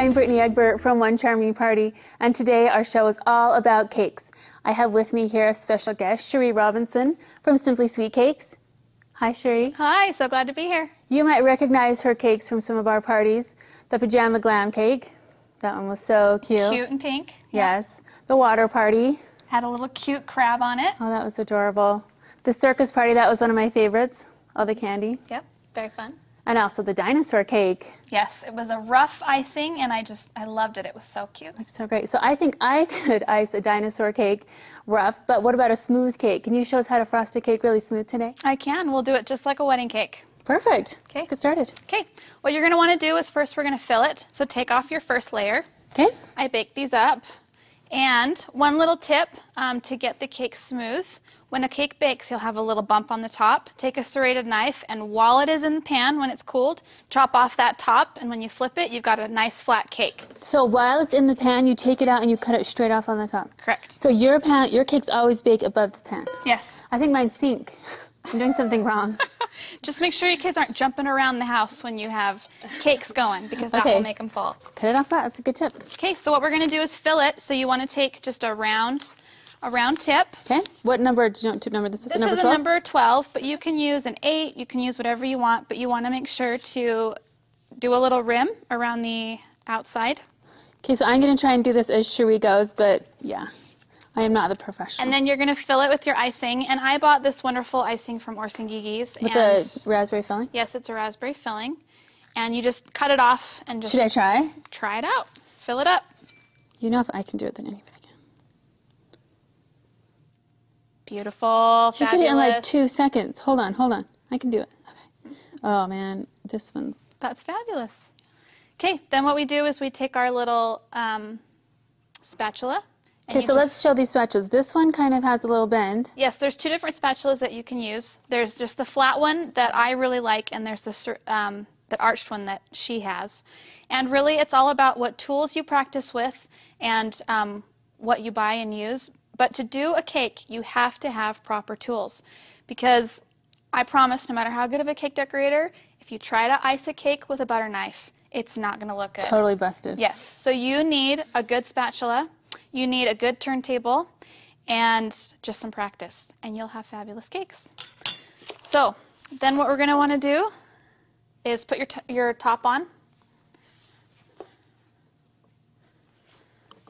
I'm Brittany Egbert from One Charming Party, and today our show is all about cakes. I have with me here a special guest, Cherie Robinson from Simply Sweet Cakes. Hi, Cherie. Hi, so glad to be here. You might recognize her cakes from some of our parties. The Pajama Glam cake, that one was so cute. Cute and pink. Yes. The water party. Had a little cute crab on it. Oh, that was adorable. The circus party, that was one of my favorites. All the candy. Yep, very fun. And also the dinosaur cake. Yes, it was a rough icing, and I loved it. It was so cute. That's so great. So I think I could ice a dinosaur cake rough, but what about a smooth cake? Can you show us how to frost a cake really smooth today? I can. We'll do it just like a wedding cake. Perfect. Okay. Let's get started. Okay. What you're going to want to do is first we're going to fill it. So take off your first layer. Okay. I baked these up. And one little tip to get the cake smooth. When a cake bakes, you'll have a little bump on the top. Take a serrated knife, and while it is in the pan, when it's cooled, chop off that top, and when you flip it, you've got a nice flat cake. So while it's in the pan, you take it out and you cut it straight off on the top? Correct. So your cakes always bake above the pan? Yes. I think mine sink. I'm doing something wrong. Just make sure your kids aren't jumping around the house when you have cakes going, because that will make them fall. Cut it off flat. That's a good tip. Okay, so what we're going to do is fill it. So you want to take just a round tip. Okay. What number? Do you know what tip number this is? This is a number 12, but you can use an 8. You can use whatever you want, but you want to make sure to do a little rim around the outside. Okay, so I'm going to try and do this as Cherie goes, but yeah. I am not the professional. And then you're going to fill it with your icing. And I bought this wonderful icing from Gygi's. With the raspberry filling? Yes, it's a raspberry filling. And you just cut it off and just... Should I try? Try it out. Fill it up. You know, if I can do it, then anybody can. Beautiful. You did it in like 2 seconds. Hold on. I can do it. Okay. Oh, man. This one's... That's fabulous. Okay, then what we do is we take our little spatula. Okay, so let's show these spatulas. This one kind of has a little bend. Yes, there's 2 different spatulas that you can use. There's just the flat one that I really like, and there's the that arched one that she has. And really, it's all about what tools you practice with and what you buy and use. But to do a cake, you have to have proper tools, because I promise, no matter how good of a cake decorator, if you try to ice a cake with a butter knife, it's not going to look good. Totally busted. Yes, so you need a good spatula. You need a good turntable and just some practice, and you'll have fabulous cakes. So then what we're going to want to do is put your top on.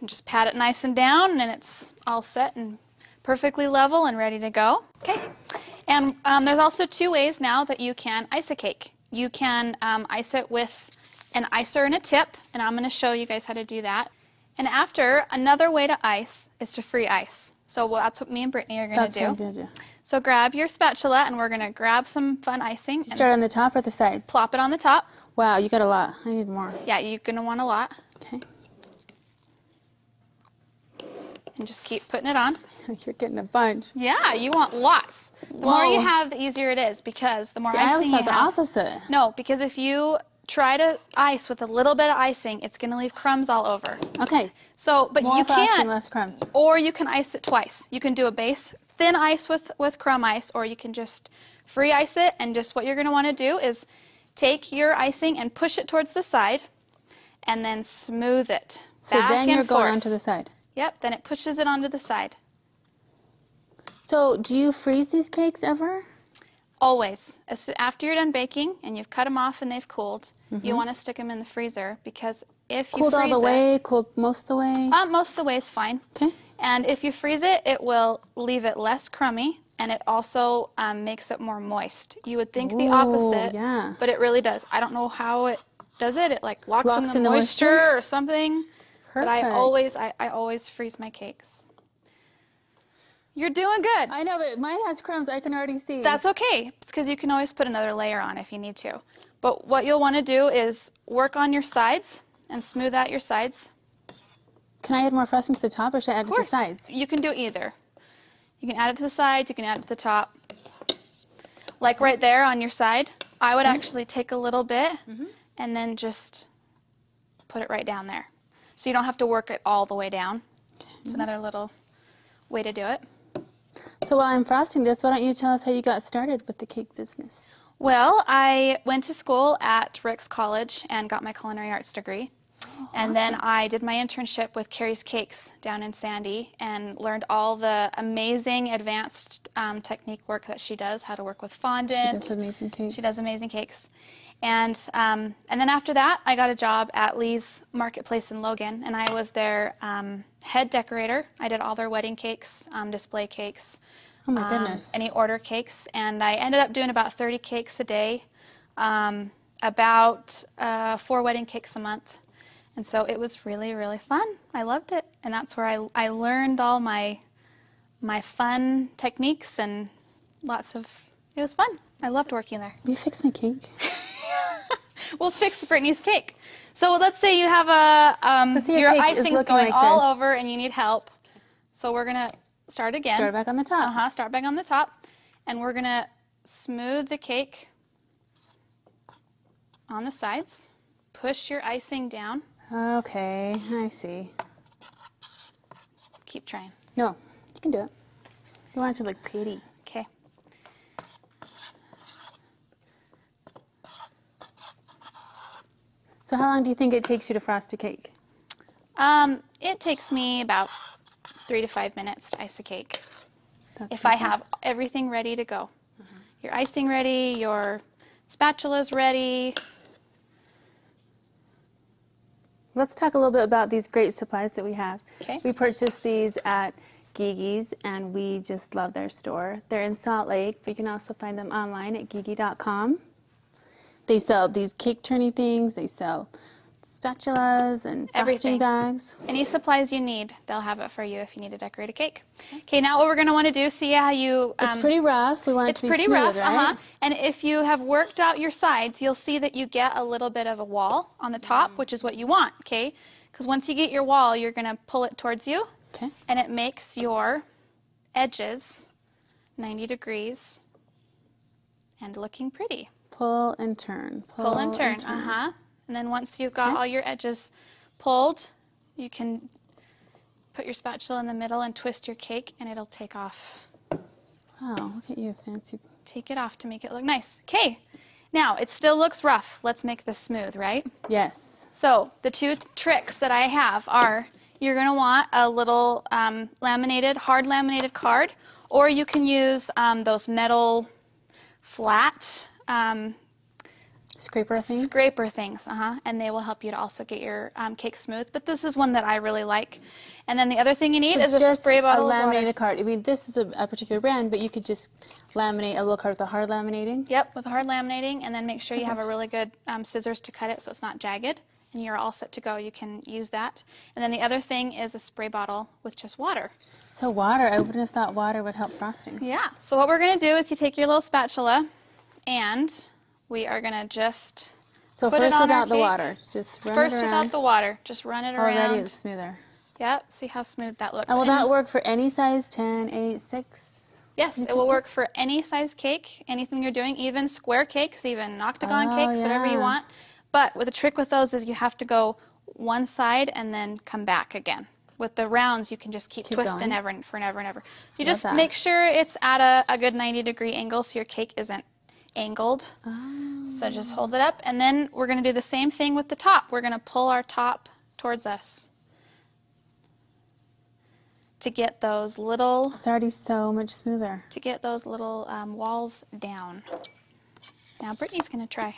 And just pat it nice and down, and it's all set and perfectly level and ready to go. Okay, and there's also 2 ways now that you can ice a cake. You can ice it with an icer and a tip, and I'm going to show you guys how to do that. And after, another way to ice is to free ice. So that's what me and Brittany are going to do. That's what I'm going to do. So grab your spatula, and we're going to grab some fun icing. Start on the top or the sides? Plop it on the top. Wow, you got a lot. I need more. Yeah, you're going to want a lot. Okay. And just keep putting it on. You're getting a bunch. Yeah, you want lots. The more you have, the easier it is, because the more icing you have. I always thought the opposite. No, because if you try to ice with a little bit of icing, it's going to leave crumbs all over. Okay. So, but more you frosting, less crumbs. Or you can ice it twice. You can do a base thin ice with crumb ice, or you can just free ice it. And just what you're going to want to do is take your icing and push it towards the side, and then smooth it. So then you're going onto the side. Yep. Then it pushes it onto the side. So do you freeze these cakes ever? Always. After you're done baking and you've cut them off and they've cooled, you want to stick them in the freezer, because if you cooled all the way, cooled most of the way? Most of the way is fine. Okay. And if you freeze it, it will leave it less crummy, and it also makes it more moist. You would think the opposite, but it really does. I don't know how it does it. It like locks in the moisture or something. Perfect. But I always freeze my cakes. You're doing good. I know, but mine has crumbs. I can already see. That's okay. It's because you can always put another layer on if you need to. But what you'll want to do is work on your sides and smooth out your sides. Can I add more frosting to the top, or should I add it to the sides? You can do either. You can add it to the sides. You can add it to the top. Like right there on your side, I would actually take a little bit and then just put it right down there. So you don't have to work it all the way down. It's another little way to do it. So while I'm frosting this, why don't you tell us how you got started with the cake business? Well, I went to school at Rick's College and got my culinary arts degree. And then I did my internship with Carrie's Cakes down in Sandy and learned all the amazing advanced technique work that she does, how to work with fondant. She does amazing cakes. She does amazing cakes. And then after that, I got a job at Lee's Marketplace in Logan, and I was their head decorator. I did all their wedding cakes, display cakes. Oh my goodness. Any order cakes. And I ended up doing about 30 cakes a day, about 4 wedding cakes a month. And so it was really, really fun. I loved it. And that's where I learned all my fun techniques and it was fun. I loved working there. Will you fix my cake? We'll fix Brittany's cake. So let's say you have your icing's going all over and you need help. So we're going to start again. Start back on the top. Start back on the top. And we're going to smooth the cake on the sides. Push your icing down. Okay, I see. Keep trying. No, you can do it. You want it to look pretty. Okay. So how long do you think it takes you to frost a cake? It takes me about 3 to 5 minutes to ice a cake. That's if I have everything ready to go. Your icing ready, your spatula's ready. Let's talk a little bit about these great supplies that we have. Okay. We purchased these at Gygi's, and we just love their store. They're in Salt Lake, but you can also find them online at gygi.com. They sell these cake turning things. They sell spatulas and frosting bags. Any supplies you need, they'll have it for you if you need to decorate a cake. Okay, now what we're going to want to do, see how you... it's pretty rough. We want it to be smooth, rough, right? And if you have worked out your sides, you'll see that you get a little bit of a wall on the top, which is what you want, okay? Because once you get your wall, you're going to pull it towards you, okay, and it makes your edges 90 degrees and looking pretty. Pull and turn. Pull and turn. And then once you've got all your edges pulled, you can put your spatula in the middle and twist your cake, and it'll take off. Wow, look at you, fancy. Take it off to make it look nice. Okay, now it still looks rough. Let's make this smooth, right? Yes. So the 2 tricks that I have are you're going to want a little hard laminated card, or you can use those metal flat scraper things? Scraper things, and they will help you to also get your cake smooth. But this is one that I really like. And then the other thing you need is a spray bottle of water. A laminated card. I mean, this is a particular brand, but you could just laminate a little card with the hard laminating. Yep, with hard laminating, and then make sure you have a really good scissors to cut it so it's not jagged, and you're all set to go. You can use that. And then the other thing is a spray bottle with just water. So water, I wouldn't have thought water would help frosting. Yeah, so what we're going to do is you take your little spatula, and we are going to just So put first it on without our the cake. water, just run First it around. without the water, just run it around. Already it's smoother. Yep, see how smooth that looks. And will that work for any size, 10, 8, 6? Yes, it will work for any size cake, anything you're doing, even square cakes, even octagon cakes, whatever you want. But the trick with those is you have to go one side and then come back again. With the rounds, you can just keep twisting forever and ever. You just make sure it's at a good 90-degree angle so your cake isn't angled. So just hold it up, and then we're going to do the same thing with the top. We're going to pull our top towards us to get those little... It's already so much smoother. To get those little walls down. Now Brittany's going to try.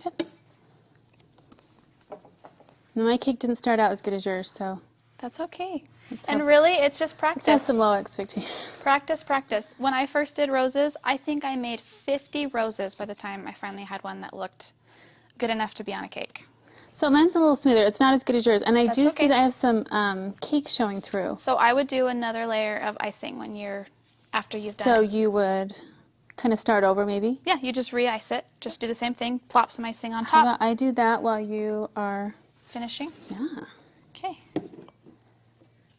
Okay. Now, my cake didn't start out as good as yours, so... That's okay. And really, it's just practice. It's some low expectations. Practice, practice. When I first did roses, I think I made 50 roses by the time I finally had one that looked good enough to be on a cake. So mine's a little smoother. It's not as good as yours. And I do see that I have some cake showing through. So I would do another layer of icing after you've done it. So you would kind of start over maybe? Yeah, you just re-ice it. Just do the same thing. Plop some icing on top. How about I do that while you are... Finishing? Yeah. Okay.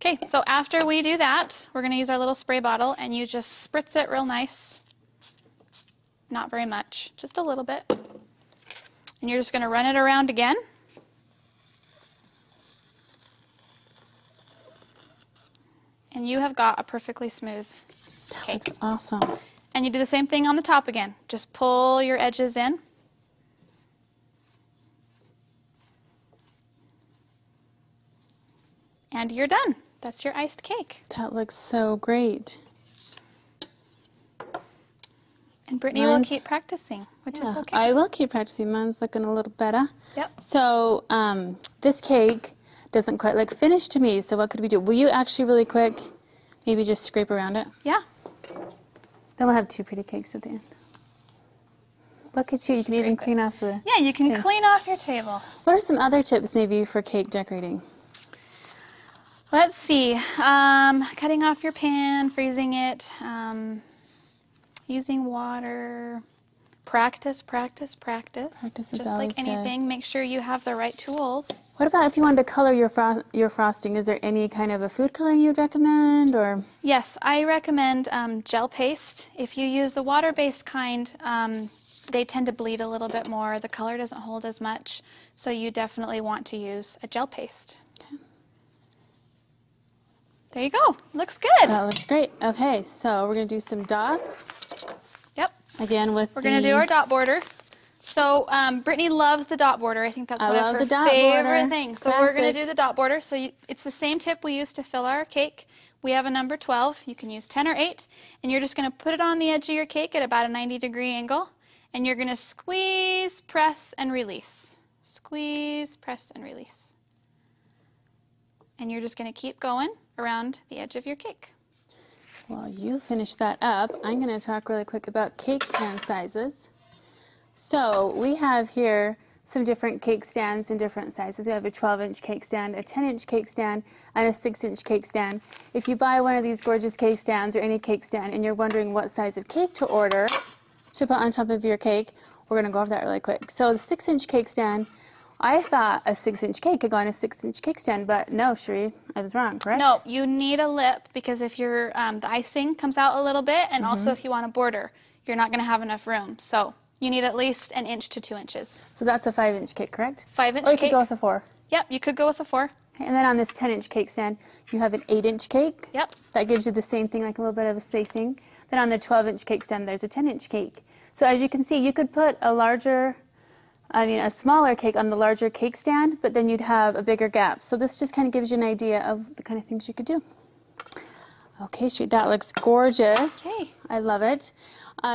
Okay, so after we do that, we're going to use our little spray bottle, and you just spritz it real nice. Not very much, just a little bit. And you're just going to run it around again. And you have got a perfectly smooth cake. That's awesome. And you do the same thing on the top again. Just pull your edges in. And you're done. That's your iced cake. That looks so great. And Brittany will keep practicing, which is okay. I will keep practicing. Mine's looking a little better. Yep. So this cake doesn't quite look finished to me, so what could we do? Will you actually really quick maybe just scrape around it? Yeah. Then we'll have two pretty cakes at the end. Look at you. You can even clean off the... Yeah, you can clean off your table. What are some other tips maybe for cake decorating? Let's see. Cutting off your pan, freezing it, using water. Practice, practice, practice. Practice is just always like anything, good. Make sure you have the right tools. What about if you wanted to color your frosting? Is there any kind of a food coloring you'd recommend? Or Yes, I recommend gel paste. If you use the water-based kind, they tend to bleed a little bit more. The color doesn't hold as much, so you definitely want to use a gel paste. Okay. There you go. Looks good. That looks great. Okay, so we're going to do some dots. Yep. Again with We're going to do our dot border. So Brittany loves the dot border. I think that's one of her favorite things. So we're going to do the dot border. So it's the same tip we use to fill our cake. We have a number 12. You can use 10 or 8. And you're just going to put it on the edge of your cake at about a 90-degree angle. And you're going to squeeze, press, and release. Squeeze, press, and release. And you're just going to keep going around the edge of your cake. While you finish that up, I'm going to talk really quick about cake pan sizes. So we have here some different cake stands in different sizes. We have a 12-inch cake stand, a 10-inch cake stand, and a 6-inch cake stand. If you buy one of these gorgeous cake stands or any cake stand and you're wondering what size of cake to order to put on top of your cake, we're going to go over that really quick. So the 6-inch cake stand, I thought a 6-inch cake could go on a 6-inch cake stand, but no, Cherie, I was wrong, correct? No, you need a lip because if the icing comes out a little bit, and also if you want a border, you're not going to have enough room. So you need at least 1 inch to 2 inches. So that's a 5-inch cake, correct? 5-inch Or you cake. could go with a 4. Yep, you could go with a 4. Okay, and then on this 10-inch cake stand, you have an 8-inch cake. Yep. That gives you the same thing, like a little bit of a spacing. Then on the 12-inch cake stand, there's a 10-inch cake. So as you can see, you could put a smaller cake on the larger cake stand, but then you'd have a bigger gap. So this just kind of gives you an idea of the kind of things you could do. Okay, Cherie, that looks gorgeous. Okay. I love it.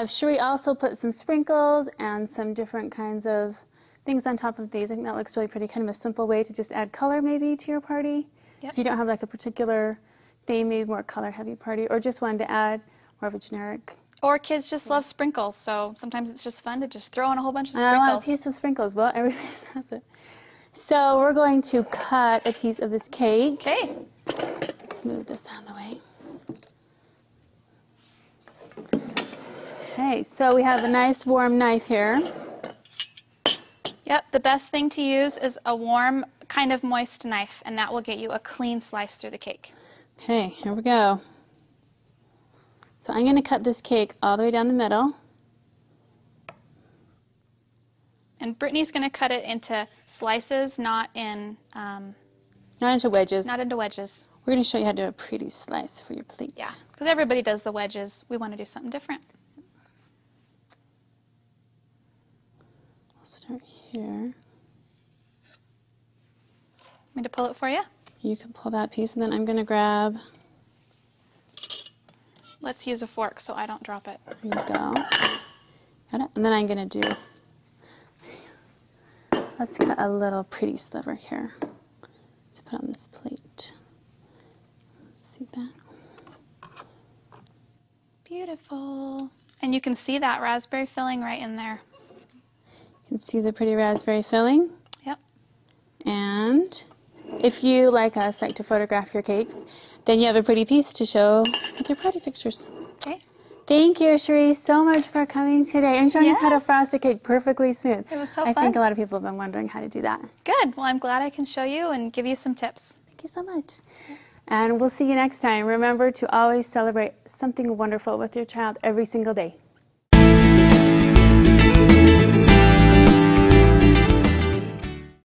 Cherie also put some sprinkles and some different kinds of things on top of these. I think that looks really pretty, kind of a simple way to just add color maybe to your party. Yep. If you don't have like a particular theme, maybe more color heavy party, or just wanted to add more of a generic. Or kids just love sprinkles, so sometimes it's just fun to just throw in a whole bunch of I sprinkles. want a piece of sprinkles. Well, everybody says it. So we're going to cut a piece of this cake. Okay. Let's move this out of the way. Okay, so we have a nice warm knife here. Yep, the best thing to use is a warm, kind of moist knife, and that will get you a clean slice through the cake. Okay, here we go. So I'm going to cut this cake all the way down the middle. And Brittany's going to cut it into slices, not into wedges. Not into wedges. We're going to show you how to do a pretty slice for your plate. Yeah, because everybody does the wedges. We want to do something different. I'll start here. Want me to pull it for you? You can pull that piece, and then I'm going to grab... Let's use a fork so I don't drop it. There you go. Got it? And then I'm going to do... Let's cut a little pretty sliver here to put on this plate. See that? Beautiful. And you can see that raspberry filling right in there. You can see the pretty raspberry filling. Yep. And if you, like us, like to photograph your cakes, then you have a pretty piece to show with your party pictures. Okay. Thank you, Cherie, so much for coming today and showing us how to Yes. frost a cake perfectly smooth. It was so I fun. think a lot of people have been wondering how to do that. Good. Well, I'm glad I can show you and give you some tips. Thank you so much. And we'll see you next time. Remember to always celebrate something wonderful with your child every single day.